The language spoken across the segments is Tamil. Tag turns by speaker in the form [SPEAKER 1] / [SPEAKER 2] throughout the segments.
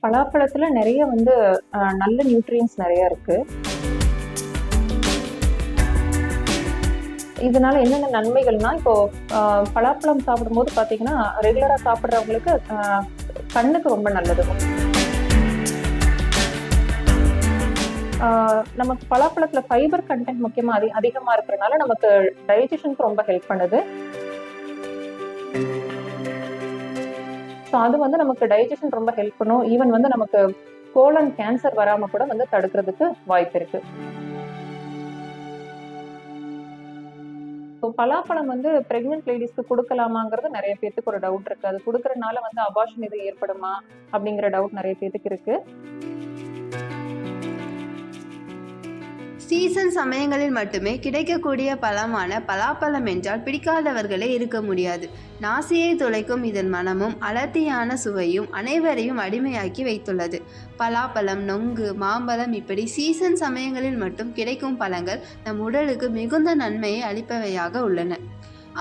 [SPEAKER 1] பலாப்பழத்துல நிறைய வந்து நல்ல நியூட்ரியன்ஸ் நிறைய இருக்கு. இதனால என்னென்ன நன்மைகள்னா, இப்போ பலாப்பழம் சாப்பிடும்போது பார்த்தீங்கன்னா, ரெகுலரா சாப்பிடுறவங்களுக்கு கண்ணுக்கு ரொம்ப நல்லது. நமக்கு பலாப்பழத்துல ஃபைபர் கண்டென்ட் முக்கியமா அதிகமா இருக்கிறனால நமக்கு டைஜஷனுக்கு ரொம்ப ஹெல்ப் பண்ணுது. ஸோ அது வந்து நமக்கு டைஜஷன் ரொம்ப ஹெல்ப் பண்ணும். ஈவன் வந்து நமக்கு கோலன் கேன்சர் வராம கூட வந்து தடுக்கிறதுக்கு வாய்ப்பு இருக்கு. ஸோ பலாப்பழம் வந்து பிரெக்னென்ட் லேடிஸ்க்கு கொடுக்கலாமாங்கிறது நிறைய பேத்துக்கு ஒரு டவுட் இருக்கு. அது கொடுக்கறதுனால வந்து அபார்ஷன் எதுவும் ஏற்படுமா அப்படிங்கிற டவுட் நிறைய பேத்துக்கு இருக்கு.
[SPEAKER 2] சீசன் சமயங்களில் மட்டுமே கிடைக்கக்கூடிய பழமான பலாப்பழம் என்றால் பிடிக்காதவர்களே இருக்க முடியாது. நாசியை துளைக்கும் இதன் மனமும் அடர்த்தியான சுவையும் அனைவரையும் அடிமையாக்கி வைத்துள்ளது. பலாப்பழம், நொங்கு, மாம்பழம் இப்படி சீசன் சமயங்களில் மட்டும் கிடைக்கும் பழங்கள் நம் உடலுக்கு மிகுந்த நன்மையை அளிப்பவையாக உள்ளன.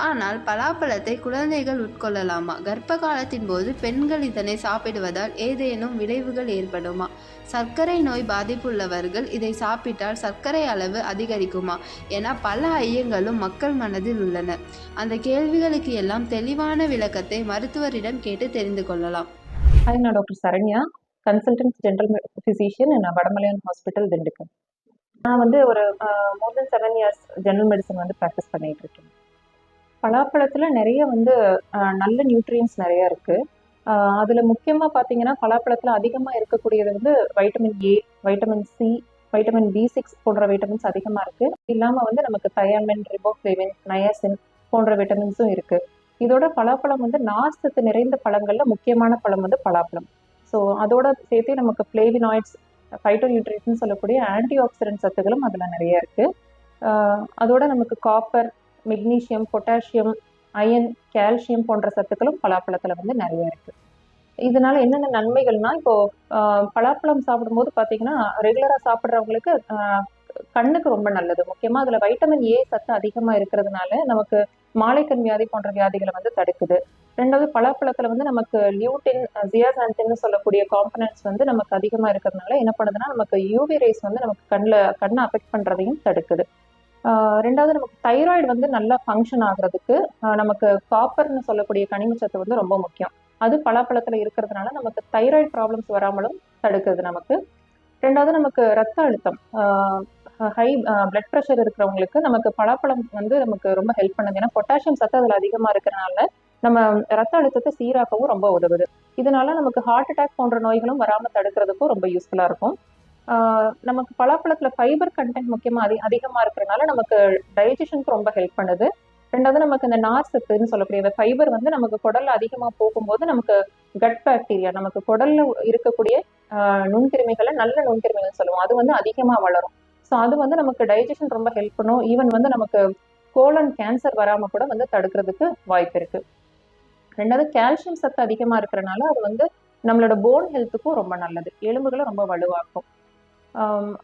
[SPEAKER 2] ஆனால் பலாப்பழத்தை குழந்தைகள் உட்கொள்ளலாமா? கர்ப்ப காலத்தின் போது பெண்கள் இதனை சாப்பிடுவதால் ஏதேனும் விளைவுகள் ஏற்படுமா? சர்க்கரை நோய் பாதிப்புள்ளவர்கள் இதை சாப்பிட்டால் சர்க்கரை அளவு அதிகரிக்குமா என பல ஐயங்களும் மக்கள் மனதில் உள்ளன. அந்த கேள்விகளுக்கு எல்லாம் தெளிவான விளக்கத்தை மருத்துவரிடம் கேட்டு தெரிந்து கொள்ளலாம்.
[SPEAKER 1] ஹாய், நான் doctor Saranya, consultant general physician in Vadamalayan hospital, Dindigul. நான் வந்து ஒரு more than 7 years general medicine வந்து ப்ராக்டிஸ் பண்ணிட்டு இருக்கேன். பலாப்பழத்துல நிறைய வந்து நல்ல நியூட்ரியன்ஸ் நிறைய இருக்கு. அதுல முக்கியமா பாத்தீங்கன்னா, பலாப்பழத்துல அதிகமா இருக்கக்கூடியது வந்து vitamin A, vitamin C, vitamin B6 போன்ற வைட்டமின்ஸ் அதிகமா இருக்கு. இல்லாம வந்து நமக்கு தயாமின், ரிபோஃப்ளேவின், நயாசின் போன்ற விட்டமின்ஸும் இருக்கு. இதோட பலாப்பழம் வந்து நார் சத்து நிறைந்த பழங்கள்ல முக்கியமான பழம் வந்து பலாப்பழம். ஸோ அதோட சேர்த்து நமக்கு ஃபிளேவினாய்ட்ஸ், ஃபைட்டோ நியூட்ரியன்ஸ் சொல்லக்கூடிய ஆன்டி ஆக்சிடென்ட் சத்துக்களும் அதுல நிறைய இருக்கு. அதோட நமக்கு copper, magnesium, potassium, iron, calcium போன்ற சத்துக்களும் பலாப்பழத்துல வந்து நிறைய இருக்கு. இதனால என்னென்ன நன்மைகள்னா, இப்போ பலாப்பழம் சாப்பிடும்போது பாத்தீங்கன்னா, ரெகுலரா சாப்பிடுறவங்களுக்கு கண்ணுக்கு ரொம்ப நல்லது. முக்கியமா அதுல வைட்டமின் ஏ சத்து அதிகமா இருக்கிறதுனால நமக்கு மாலைக்கண் வியாதி போன்ற வியாதிகளை வந்து தடுக்குது. ரெண்டாவது, பலாப்பழத்துல வந்து நமக்கு லியூட்டின், ஜியாசாந்தின்னு சொல்லக்கூடிய காம்பனன்ட்ஸ் வந்து நமக்கு அதிகமா இருக்கிறதுனால என்ன பண்ணுதுன்னா, நமக்கு யூவி ரேஸ் வந்து நமக்கு கண்ணை அஃபெக்ட் பண்றதையும் தடுக்குது. ரெண்டாவது, நமக்கு தைராய்டு வந்து நல்லா ஃபங்க்ஷன் ஆகுறதுக்கு நமக்கு காப்பர்னு சொல்லக்கூடிய கனிமச்சத்து வந்து ரொம்ப முக்கியம். அது பலாப்பழத்துல இருக்கிறதுனால நமக்கு தைராய்டு ப்ராப்ளம்ஸ் வராமலும் தடுக்குது நமக்கு. ரெண்டாவது, நமக்கு ரத்த அழுத்தம், ஹை பிளட் ப்ரெஷர் இருக்கிறவங்களுக்கு நமக்கு பலாப்பழம் வந்து நமக்கு ரொம்ப ஹெல்ப் பண்ணுது. ஏன்னா பொட்டாசியம் சத்து அதுல அதிகமா இருக்கிறனால நம்ம ரத்த அழுத்தத்தை சீராக்கவும் ரொம்ப உதவுது. இதனால நமக்கு ஹார்ட் அட்டாக் போன்ற நோய்களும் வராம தடுக்கிறதுக்கும் ரொம்ப யூஸ்ஃபுல்லா இருக்கும். நமக்கு பலாப்பழத்துல ஃபைபர் கண்டென்ட் முக்கியமா அதிகமா இருக்கிறனால நமக்கு டைஜஷனுக்கு ரொம்ப ஹெல்ப் பண்ணுது. ரெண்டாவது, நமக்கு இந்த நார் சத்துன்னு சொல்லக்கூடிய ஃபைபர் வந்து நமக்கு குடல்ல அதிகமா போகும்போது நமக்கு கட் பாக்டீரியா, நமக்கு குடல்ல இருக்கக்கூடிய நுண்கிருமிகளை, நல்ல நுண்கிருமிகள் சொல்லுவோம், அது வந்து அதிகமா வளரும். ஸோ அது வந்து நமக்கு டைஜஷன் ரொம்ப ஹெல்ப் பண்ணும். ஈவன் வந்து நமக்கு கோலன் கேன்சர் வராம கூட வந்து தடுக்கிறதுக்கு வாய்ப்பு இருக்கு. ரெண்டாவது, கால்சியம் சத்து அதிகமா இருக்கிறனால அது வந்து நம்மளோட போன் ஹெல்த்துக்கும் ரொம்ப நல்லது. எலும்புகளை ரொம்ப வலுவாக்கும்.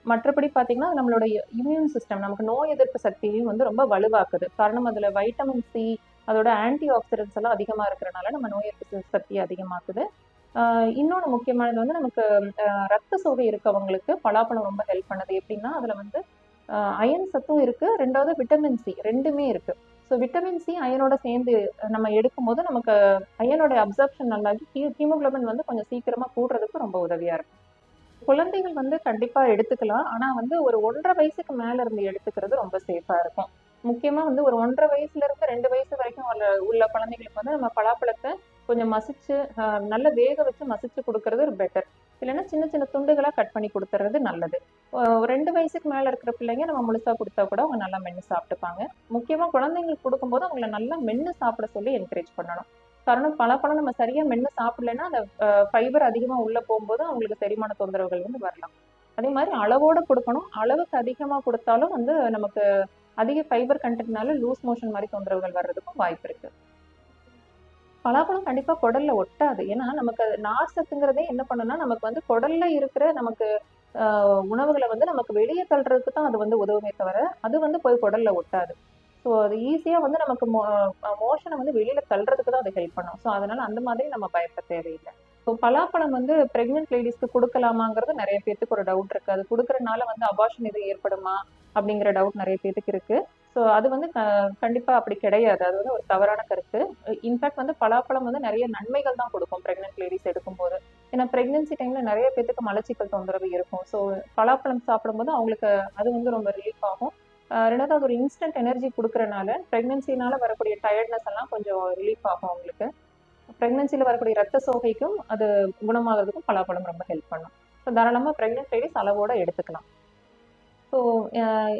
[SPEAKER 1] மற்றபடி பார்த்தீங்கன்னா, நம்மளோட இம்யூன் சிஸ்டம், நமக்கு நோய் எதிர்ப்பு சக்தியையும் வந்து ரொம்ப வலுவாக்குது. காரணம் அதுல வைட்டமின் சி, அதோட ஆன்டி ஆக்சிடென்ட்ஸ் எல்லாம் அதிகமா இருக்கிறனால நம்ம நோய் எதிர்ப்பு சக்தியை அதிகமாக்குது. இன்னொன்று முக்கியமானது வந்து நமக்கு ரத்த சோகை இருக்கவங்களுக்கு பலாப்பழம் ரொம்ப ஹெல்ப் பண்ணுது. எப்படின்னா, அதுல வந்து அயன் சத்தும் இருக்கு, ரெண்டாவது விட்டமின் சி ரெண்டுமே இருக்கு. ஸோ விட்டமின் சி அயனோட சேர்ந்து நம்ம எடுக்கும்போது நமக்கு அயனோட அப்சர்ப்ஷன் நல்லாகி ஹீமோகுளோபின் வந்து கொஞ்சம் சீக்கிரமா கூடுறதுக்கு ரொம்ப உதவியா இருக்கும். குழந்தைகள் வந்து கண்டிப்பா எடுத்துக்கலாம். ஆனா வந்து ஒரு 1.5 வயசுக்கு மேல இருந்து எடுத்துக்கிறது ரொம்ப சேஃபா இருக்கும். முக்கியமா வந்து ஒரு 1.5 வயசுல இருந்து 2 வயசு வரைக்கும் உள்ள குழந்தைகளுக்கு வந்து நம்ம பலாப்பழத்தை கொஞ்சம் மசிச்சு, நல்ல வேக வச்சு மசிச்சு கொடுக்கறது ஒரு பெட்டர். இல்லைன்னா சின்ன சின்ன துண்டுகளா கட் பண்ணி கொடுத்துறது நல்லது. 2 வயசுக்கு மேல இருக்கிற பிள்ளைங்க நம்ம முழுசா கொடுத்தா கூட அவங்க நல்லா மென்னு சாப்பிட்டுப்பாங்க. முக்கியமா குழந்தைங்களுக்கு கொடுக்கும்போது அவங்கள நல்லா மென்னு சாப்பிட சொல்லி என்கரேஜ் பண்ணணும். காரணம், பலாப்பழம் நம்ம சரியா மென்னு சாப்பிடலைன்னா அந்த ஃபைபர் அதிகமா உள்ள போகும்போது அவங்களுக்கு செரிமான தொந்தரவுகள் வந்து வரலாம். அதே மாதிரி அளவோட கொடுக்கணும். அளவுக்கு அதிகமா கொடுத்தாலும் வந்து நமக்கு அதிக ஃபைபர் கண்டென்ட்னால லூஸ் மோஷன் மாதிரி தொந்தரவுகள் வர்றதுக்கும் வாய்ப்பு இருக்கு. பலாப்பழம் கண்டிப்பா குடல்ல ஒட்டாது. ஏன்னா நமக்கு நார் சத்துங்கிறதே என்ன பண்ணுன்னா, நமக்கு வந்து குடல்ல இருக்கிற நமக்கு உணவுகளை வந்து நமக்கு வெளியே தள்ளுறதுக்கு தான் அது வந்து உதவுமே தவிர அது வந்து போய் குடல்ல ஒட்டாது. ஸோ அது ஈஸியா வந்து நமக்கு மோஷனை வந்து வெளியில தள்ளுறதுக்கு தான் அது ஹெல்ப் பண்ணும். ஸோ அதனால அந்த மாதிரி நம்ம பயப்பட தேவையில்லை. ஸோ பலாப்பழம் வந்து பிரெக்னென்ட் லேடிஸ்க்கு கொடுக்கலாமாங்கிறது நிறைய பேத்துக்கு ஒரு டவுட் இருக்கு. அது கொடுக்கறதுனால வந்து அபார்ஷன் எதுவும் ஏற்படுமா அப்படிங்கிற டவுட் நிறைய பேத்துக்கு இருக்கு. ஸோ அது வந்து கண்டிப்பா அப்படி கிடையாது. அது வந்து ஒரு தவறான கருத்து. இன்ஃபேக்ட் வந்து பலாப்பழம் வந்து நிறைய நன்மைகள் தான் கொடுக்கும் பிரெக்னென்ட் லேடிஸ் எடுக்கும்போது. ஏன்னா பிரெக்னன்சி டைம்ல நிறைய பேத்துக்கு மலச்சிக்கல் தொந்தரவு இருக்கும். ஸோ பலாப்பழம் சாப்பிடும்போது அவங்களுக்கு அது வந்து ரொம்ப ரிலீஃப் ஆகும். ரெண்டாவது அது ஒரு இன்ஸ்டன்ட் எனர்ஜி கொடுக்கறனால பிரெக்னன்சினால வரக்கூடிய டயர்ட்னஸ் எல்லாம் கொஞ்சம் ரிலீஃப் ஆகும் அவங்களுக்கு. பிரெக்னன்சில வரக்கூடிய ரத்த சோகைக்கும் அது குணமாகறதுக்கும் பலாப்பழம் ரொம்ப ஹெல்ப் பண்ணும். ஸோ தாராளமா பிரெக்னென்ட் லேடிஸ் அளவோட எடுத்துக்கலாம். ஸோ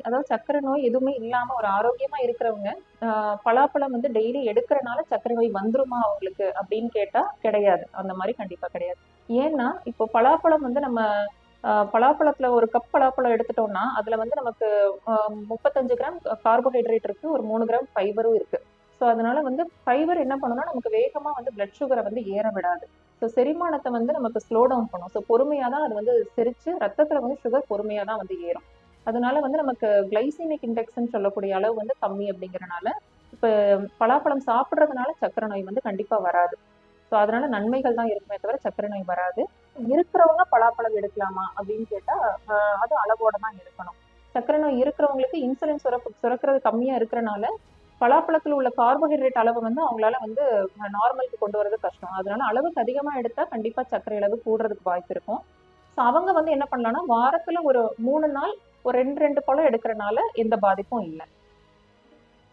[SPEAKER 1] அதாவது சர்க்கரை நோய் எதுவுமே இல்லாம ஒரு ஆரோக்கியமா இருக்கிறவங்க பலாப்பழம் வந்து டெய்லி எடுக்கிறனால சர்க்கரை நோய் வந்துருமா அவங்களுக்கு அப்படின்னு கேட்டா கிடையாது. அந்த மாதிரி கண்டிப்பா கிடையாது. ஏன்னா இப்போ பலாப்பழம் வந்து நம்ம பலாப்பழத்துல ஒரு கப் பலாப்பழம் எடுத்துட்டோம்னா அதுல வந்து நமக்கு 35 கிராம் கார்போஹைட்ரேட் இருக்கு, ஒரு 3 கிராம் ஃபைபரும் இருக்கு. ஸோ அதனால வந்து ஃபைபர் என்ன பண்ணும்னா நமக்கு வேகமா வந்து பிளட் சுகரை வந்து ஏற விடாது. ஸோ செரிமானத்தை வந்து நமக்கு ஸ்லோ டவுன் பண்ணும். ஸோ பொறுமையா தான் அது வந்து செரிச்சு ரத்தத்துல வந்து சுகர் பொறுமையா தான் வந்து ஏறும். அதனால வந்து நமக்கு கிளைசிமிக் இண்டெக்ஸ்ன்னு சொல்லக்கூடிய அளவு வந்து கம்மி அப்படிங்கறனால இப்ப பலாப்பழம் சாப்பிடுறதுனால சர்க்கரை நோய் வந்து கண்டிப்பா வராது. ஸோ அதனால நன்மைகள் தான் இருக்குமே தவிர சர்க்கரை நோய் வராது. இருக்கிறவங்க பலாப்பழம் எடுக்கலாமா அப்படின்னு கேட்டா அது அளவோட தான் எடுக்கணும். சர்க்கரை நோய் இருக்கிறவங்களுக்கு இன்சுலின் சுரக்கிறது கம்மியா இருக்கிறனால பலாப்பழத்துல உள்ள கார்போஹைட்ரேட் அளவு வந்து அவங்களால வந்து நார்மலுக்கு கொண்டு வரது கஷ்டம். அதனால அளவுக்கு அதிகமா எடுத்தா கண்டிப்பா சர்க்கரை அளவு கூடுறதுக்கு வாய்ப்பு இருக்கும். ஸோ அவங்க வந்து என்ன பண்ணலாம்னா வாரத்துல ஒரு 3 நாள் ஒரு 2 பழம் எடுக்கிறனால எந்த பாதிப்பும் இல்லை.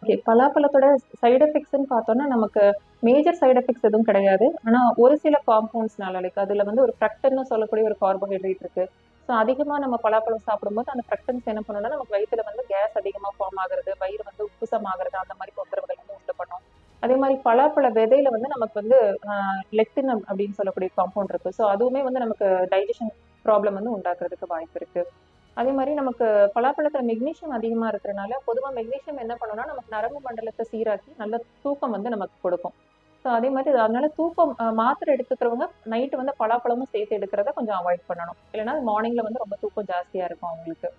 [SPEAKER 1] ஓகே, பலாப்பழத்தோட சைடு எஃபெக்ட்ஸ்ன்னு பார்த்தோம்னா நமக்கு மேஜர் சைடு எஃபெக்ட்ஸ் எதுவும் கிடையாது. ஆனா ஒரு சில காம்பவுண்ட்ஸ்னால லைக் அதுல வந்து ஒரு ஃப்ரக்டன்னு சொல்லக்கூடிய ஒரு கார்போஹைட்ரேட் இருக்கு. ஸோ அதிகமா நம்ம பலாப்பழம் சாப்பிடும்போது அந்த ஃப்ரக்டன்ஸ் என்ன பண்ணணும்னா நமக்கு வயிற்றுல வந்து கேஸ் அதிகமா ஃபார்ம் ஆகுறது, வயிறு வந்து உப்புசம் ஆகுறது, அந்த மாதிரி தொந்தரவுகள் வந்து உண்டு பண்ணும். அதே மாதிரி பலாப்பழ விதையில வந்து நமக்கு வந்து லெக்டின் அப்படின்னு சொல்லக்கூடிய காம்பவுண்ட் இருக்கு. ஸோ அதுவுமே வந்து நமக்கு டைஜஷன் ப்ராப்ளம் வந்து உண்டாக்குறதுக்கு வாய்ப்பு இருக்கு. அதே மாதிரி நமக்கு பலாப்பழத்துல மெக்னீஷியம் அதிகமா இருக்கிறனால பொதுவா மெக்னீஷியம் என்ன பண்ணும்னா நமக்கு நரம்பு மண்டலத்தை சீராக்கி நல்ல தூக்கம் வந்து நமக்கு கொடுக்கும். ஸோ அதே மாதிரி அதனால தூக்கம் மாத்திரை எடுத்துக்கிறவங்க நைட்டு வந்து பலாப்பழமும் சேர்த்து எடுக்கிறத கொஞ்சம் அவாய்ட் பண்ணணும். இல்லைன்னா மார்னிங்ல வந்து ரொம்ப தூக்கம் ஜாஸ்தியா இருக்கும் அவங்களுக்கு.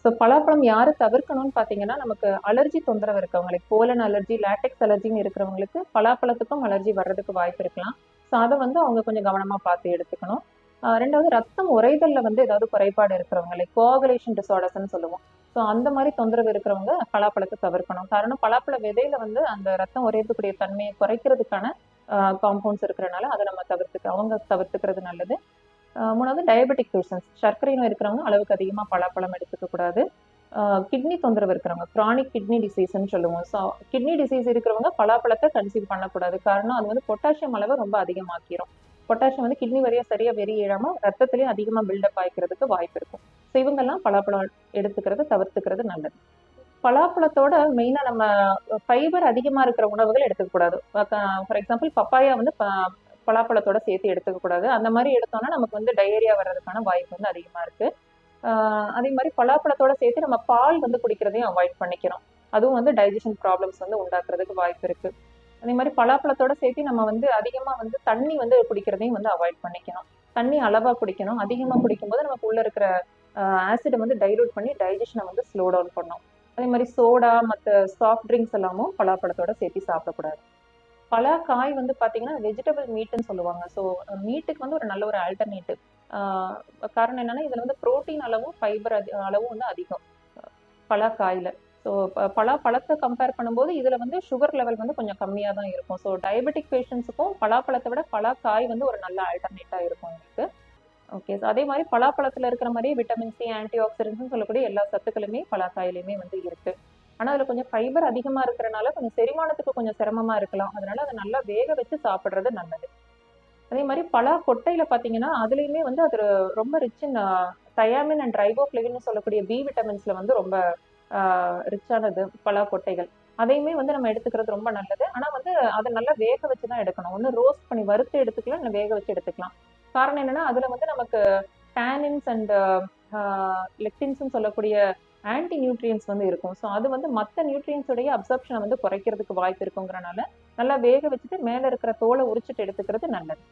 [SPEAKER 1] ஸோ பலாப்பழம் யாரு தவிர்க்கணும்னு பார்த்தீங்கன்னா நமக்கு அலர்ஜி தொந்தரவு இருக்கவங்களுக்கு, போலன் அலர்ஜி, லேட்டெக்ஸ் அலர்ஜின்னு இருக்கிறவங்களுக்கு பலாப்பழத்துக்கும் அலர்ஜி வர்றதுக்கு வாய்ப்பு இருக்கலாம். ஸோ அதை வந்து அவங்க கொஞ்சம் கவனமா பார்த்து எடுத்துக்கணும். ரெண்டாவது ரத்தம் உறைதல்ல வந்து ஏதாவது குறைபாடு இருக்கிறவங்க லைக் கோஆகுலேஷன் டிசார்டர்ஸ்ன்னு சொல்லுவோம். ஸோ அந்த மாதிரி தொந்தரவு இருக்கிறவங்க பலாப்பழத்தை தவிர்க்கணும். காரணம் பலாப்பழ விதையில வந்து அந்த ரத்தம் உறையக்கூடிய தன்மையை குறைக்கிறதுக்கான காம்பவுண்ட்ஸ் இருக்கிறனால அதை நம்ம அவங்க தவிர்த்துக்கிறது நல்லது. மூணாவது டயபெட்டிக் பேஷன்ஸ், சர்க்கரை நோய் இருக்கிறவங்க அளவுக்கு அதிகமா பலாப்பழம் எடுத்துக்க கூடாது. கிட்னி தொந்தரவு இருக்கிறவங்க, கிரானிக் கிட்னி டிசீஸ்ன்னு சொல்லுவோம். ஸோ கிட்னி டிசீஸ் இருக்கிறவங்க பலாப்பழத்தை கன்சியூம் பண்ணக்கூடாது. காரணம் அது வந்து பொட்டாசியம் அளவை ரொம்ப அதிகமாக்கிரும். பொட்டாசியம் வந்து கிட்னி வழியா சரியா வெளியேறாம ரத்தத்திலேயே அதிகமா பில்டப் ஆகிக்கிறதுக்கு வாய்ப்பு இருக்கும். ஸோ இவங்கெல்லாம் பலாப்பழம் எடுத்துக்கிறது தவிர்த்துக்கிறது நல்லது. பலாப்பழத்தோட மெயினா நம்ம ஃபைபர் அதிகமா இருக்கிற உணவுகள் எடுத்துக்க கூடாது. ஃபார் எக்ஸாம்பிள் பப்பாயா வந்து பலாப்பழத்தோட சேர்த்து எடுத்துக்க கூடாது. அந்த மாதிரி எடுத்தோம்னா நமக்கு வந்து டயரியா வர்றதுக்கான வாய்ப்பு வந்து அதிகமா இருக்கு. அதே மாதிரி பலாப்பழத்தோட சேர்த்து நம்ம பால் வந்து குடிக்கிறதையும் அவாய்ட் பண்ணிக்கிறோம். அதுவும் வந்து டைஜஷன் ப்ராப்ளம்ஸ் வந்து உண்டாக்குறதுக்கு வாய்ப்பு இருக்கு. அதே மாதிரி பலாப்பழத்தோட சேர்த்து நம்ம வந்து அதிகமா வந்து தண்ணி வந்து குடிக்கிறதையும் வந்து அவாய்ட் பண்ணிக்கணும். தண்ணி அளவா குடிக்கணும். அதிகமா குடிக்கும்போது நமக்கு உள்ள இருக்கிற ஆசிடை வந்து டைலூட் பண்ணி டைஜஷனை வந்து ஸ்லோ டவுன் பண்ணும். அதே மாதிரி சோடா மற்ற சாஃப்ட் ட்ரிங்க்ஸ் எல்லாமும் பலாப்பழத்தோட சேர்த்து சாப்பிடக்கூடாது. பலாக்காய் வந்து பாத்தீங்கன்னா வெஜிடபிள் மீட்னு சொல்லுவாங்க. ஸோ மீட்டுக்கு வந்து ஒரு நல்ல ஒரு ஆல்டர்னேட்டிவ். காரணம் என்னன்னா இதுல வந்து புரோட்டீன் அளவும் ஃபைபர் அளவும் வந்து அதிகம் பலாக்காயில. ஸோ பலாப்பழத்தை கம்பேர் பண்ணும்போது இதுல வந்து சுகர் லெவல் வந்து கொஞ்சம் கம்மியா தான் இருக்கும். ஸோ டயபெட்டிக் பேஷண்ட்ஸுக்கும் பலாப்பழத்தை விட பலாக்காய் வந்து ஒரு நல்ல ஆல்டர்னேட்டா இருக்கும் உங்களுக்கு. ஓகே, ஸோ அதே மாதிரி பலாப்பழத்துல இருக்கிற மாதிரியே விட்டமின் சி, ஆன்டி ஆக்சிடென்ட்ஸ் சொல்லக்கூடிய எல்லா சத்துக்களுமே பலாக்காயிலுமே வந்து இருக்கு. ஆனா அதுல கொஞ்சம் ஃபைபர் அதிகமா இருக்கிறனால கொஞ்சம் செரிமானத்துக்கு கொஞ்சம் சிரமமா இருக்கலாம். அதனால அதை நல்லா வேக வச்சு சாப்பிடுறது நல்லது. அதே மாதிரி பலா கொட்டையில பாத்தீங்கன்னா அதுலயுமே வந்து அது ரொம்ப rich in thiamine and riboflavin சொல்லக்கூடிய பி விட்டமின்ஸ்ல வந்து ரொம்ப ரிச்சானது பலா கொட்டைகள். அதையுமே வந்து நம்ம எடுத்துக்கிறது ரொம்ப நல்லது. ஆனா வந்து அதை நல்லா வேக வச்சுதான் எடுக்கணும். ஒண்ணு ரோஸ்ட் பண்ணி வறுத்து எடுத்துக்கலாம், இல்லை வேக வச்சு எடுத்துக்கலாம். காரணம் என்னன்னா அதுல வந்து நமக்கு டேனின்ஸ் அண்ட் லெக்டின்ஸ் சொல்லக்கூடிய ஆன்டி நியூட்ரியன்ஸ் வந்து இருக்கும். ஸோ அது வந்து மற்ற நியூட்ரியன்ஸுடைய அப்சர்ப்ஷனை வந்து குறைக்கிறதுக்கு வாய்ப்பு இருக்குங்கிறனால நல்லா வேக வச்சுட்டு மேல இருக்கிற தோலை உரிச்சிட்டு எடுத்துக்கிறது நல்லது.